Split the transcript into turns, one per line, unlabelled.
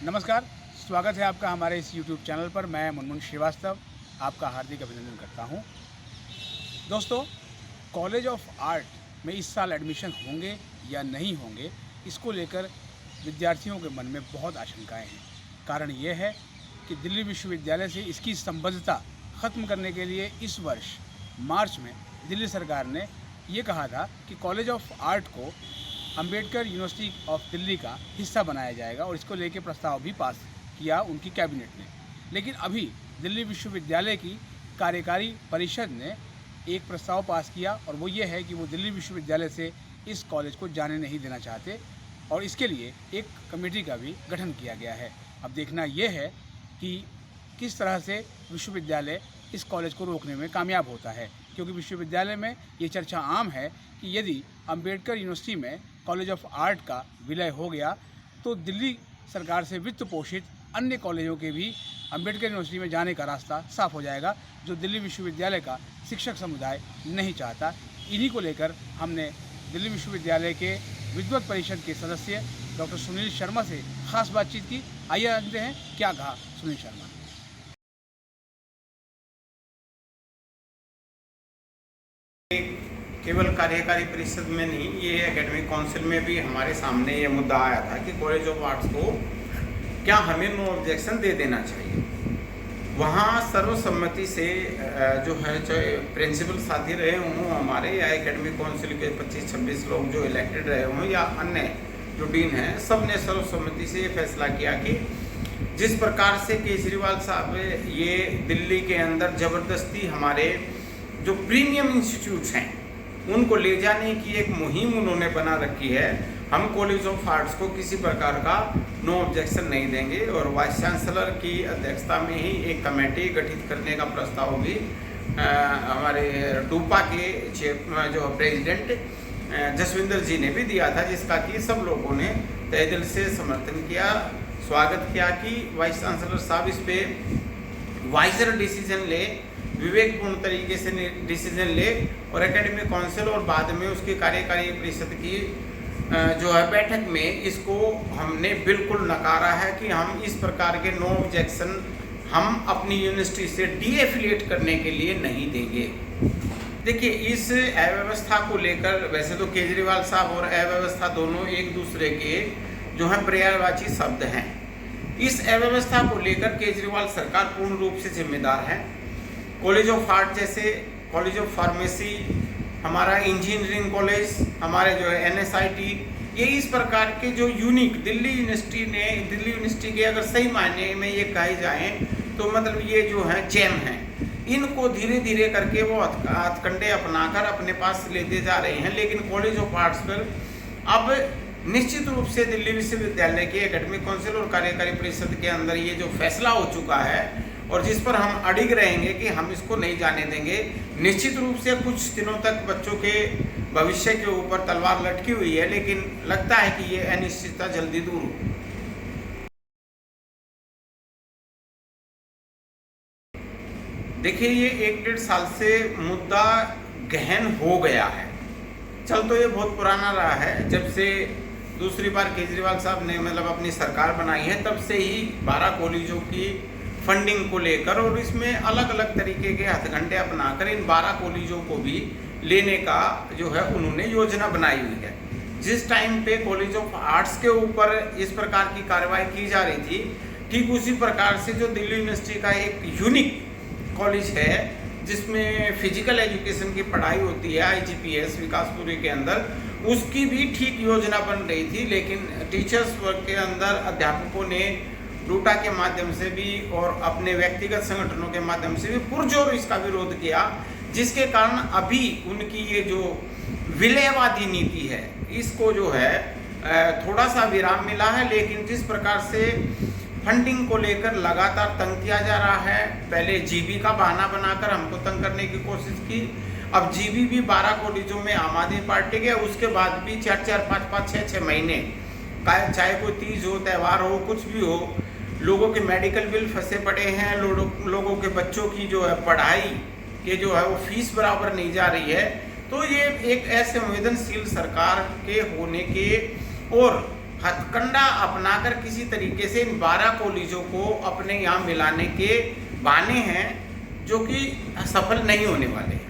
नमस्कार, स्वागत है आपका हमारे इस YouTube चैनल पर। मैं मुनमुन श्रीवास्तव आपका हार्दिक अभिनंदन करता हूं। दोस्तों, कॉलेज ऑफ आर्ट में इस साल एडमिशन होंगे या नहीं होंगे, इसको लेकर विद्यार्थियों के मन में बहुत आशंकाएं हैं। कारण ये है कि दिल्ली विश्वविद्यालय से इसकी संबद्धता ख़त्म करने के लिए इस वर्ष मार्च में दिल्ली सरकार ने ये कहा था कि कॉलेज ऑफ आर्ट को अंबेडकर यूनिवर्सिटी ऑफ दिल्ली का हिस्सा बनाया जाएगा और इसको लेके प्रस्ताव भी पास किया उनकी कैबिनेट ने। लेकिन अभी दिल्ली विश्वविद्यालय की कार्यकारी परिषद ने एक प्रस्ताव पास किया और वो ये है कि वो दिल्ली विश्वविद्यालय से इस कॉलेज को जाने नहीं देना चाहते और इसके लिए एक कमेटी का भी गठन किया गया है। अब देखना ये है कि किस तरह से विश्वविद्यालय इस कॉलेज को रोकने में कामयाब होता है, क्योंकि विश्वविद्यालय में ये चर्चा आम है कि यदि अंबेडकर यूनिवर्सिटी में कॉलेज ऑफ आर्ट का विलय हो गया तो दिल्ली सरकार से वित्त पोषित अन्य कॉलेजों के भी अंबेडकर यूनिवर्सिटी में जाने का रास्ता साफ हो जाएगा, जो दिल्ली विश्वविद्यालय का शिक्षक समुदाय नहीं चाहता। इन्हीं को लेकर हमने दिल्ली विश्वविद्यालय के विद्वत परिषद के सदस्य डॉक्टर सुनील शर्मा से खास बातचीत की। आइए जानते हैं क्या कहा सुनील शर्मा ने।
केवल कार्यकारी परिषद में नहीं, ये एकेडमिक काउंसिल में भी हमारे सामने ये मुद्दा आया था कि कॉलेज ऑफ आर्ट्स को क्या हमें नो ऑब्जेक्शन दे देना चाहिए। वहाँ सर्वसम्मति से जो है, चाहे प्रिंसिपल साथी रहे हों हमारे या एकेडमिक काउंसिल के 25-26 लोग जो इलेक्टेड रहे हों या अन्य जो डीन हैं, सब ने सर्वसम्मति से ये फैसला किया कि जिस प्रकार से केजरीवाल साहब ये दिल्ली के अंदर ज़बरदस्ती हमारे जो प्रीमियम इंस्टीट्यूट्स हैं उनको ले जाने की एक मुहिम उन्होंने बना रखी है, हम कॉलेज ऑफ आर्ट्स को किसी प्रकार का नो ऑब्जेक्शन नहीं देंगे। और वाइस चांसलर की अध्यक्षता में ही एक कमेटी गठित करने का प्रस्ताव भी हमारे डूपा के जो प्रेसिडेंट जसविंदर जी ने भी दिया था, जिसका कि सब लोगों ने तहे दिल से समर्थन किया, स्वागत किया कि वाइस चांसलर साहब इस पर वाइजर डिसीजन ले, विवेकपूर्ण तरीके से डिसीजन ले और एकेडमिक काउंसिल और बाद में उसकी कार्यकारी परिषद की जो है बैठक में इसको हमने बिल्कुल नकारा है कि हम इस प्रकार के नो ऑब्जेक्शन हम अपनी यूनिवर्सिटी से डीएफिलिएट करने के लिए नहीं देंगे। देखिए, इस अव्यवस्था को लेकर वैसे तो केजरीवाल साहब और अव्यवस्था दोनों एक दूसरे के जो है पर्यायवाची शब्द हैं। इस अव्यवस्था को लेकर केजरीवाल सरकार पूर्ण रूप से जिम्मेदार है। कॉलेज ऑफ आर्ट जैसे कॉलेज ऑफ फार्मेसी, हमारा इंजीनियरिंग कॉलेज, हमारे जो है एनएसआईटी, ये इस प्रकार के जो यूनिक दिल्ली यूनिवर्सिटी के अगर सही मायने में ये कहे जाएँ तो मतलब ये जो है जेम हैं, इनको धीरे धीरे करके वो हथकंडे अपनाकर अपने पास लेते जा रहे हैं। लेकिन कॉलेज ऑफ आर्ट्स पर अब निश्चित रूप से दिल्ली विश्वविद्यालय के एकेडमिक काउंसिल और कार्यकारी परिषद के अंदर ये जो फैसला हो चुका है और जिस पर हम अडिग रहेंगे कि हम इसको नहीं जाने देंगे, निश्चित रूप से कुछ दिनों तक बच्चों के भविष्य के ऊपर तलवार लटकी हुई है, लेकिन लगता है कि ये अनिश्चितता जल्दी दूर हो। देखिए, ये 1-1.5 साल से मुद्दा गहन हो गया है। चल तो ये बहुत पुराना रहा है, जब से दूसरी बार केजरीवाल साहब ने मतलब अपनी सरकार बनाई है तब से ही 12 कॉलेजों की फंडिंग को लेकर और इसमें अलग अलग तरीके के हथकंडे अपनाकर इन 12 कॉलेजों को भी लेने का जो है उन्होंने योजना बनाई हुई है। जिस टाइम पे कॉलेज ऑफ आर्ट्स के ऊपर इस प्रकार की कार्रवाई की जा रही थी, ठीक उसी प्रकार से जो दिल्ली यूनिवर्सिटी का एक यूनिक कॉलेज है जिसमें फिजिकल एजुकेशन की पढ़ाई होती है, IGPS विकासपुरी के अंदर, उसकी भी ठीक योजना बन रही थी। लेकिन टीचर्स वर्ग के अंदर अध्यापकों ने डूटा के माध्यम से भी और अपने व्यक्तिगत संगठनों के माध्यम से भी पुरजोर इसका विरोध किया, जिसके कारण अभी उनकी ये जो विलयवादी नीति है इसको जो है थोड़ा सा विराम मिला है। लेकिन जिस प्रकार से फंडिंग को लेकर लगातार तंग किया जा रहा है, पहले जीबी का बहाना बनाकर हमको तंग करने की कोशिश की, अब जीबी भी 12 कॉलेजों में आम आदमी पार्टी के, उसके बाद भी 4-4, 5-5, 6-6 महीने, चाहे कोई तीज हो, त्यौहार हो, कुछ भी हो, लोगों के मेडिकल बिल फंसे पड़े हैं, लोगों के बच्चों की जो है पढ़ाई के जो है वो फीस बराबर नहीं जा रही है। तो ये एक असंवेदनशील सरकार के होने के और हथकंडा अपनाकर किसी तरीके से इन 12 कॉलेजों को अपने यहाँ मिलाने के बहाने हैं, जो कि सफल नहीं होने वाले हैं।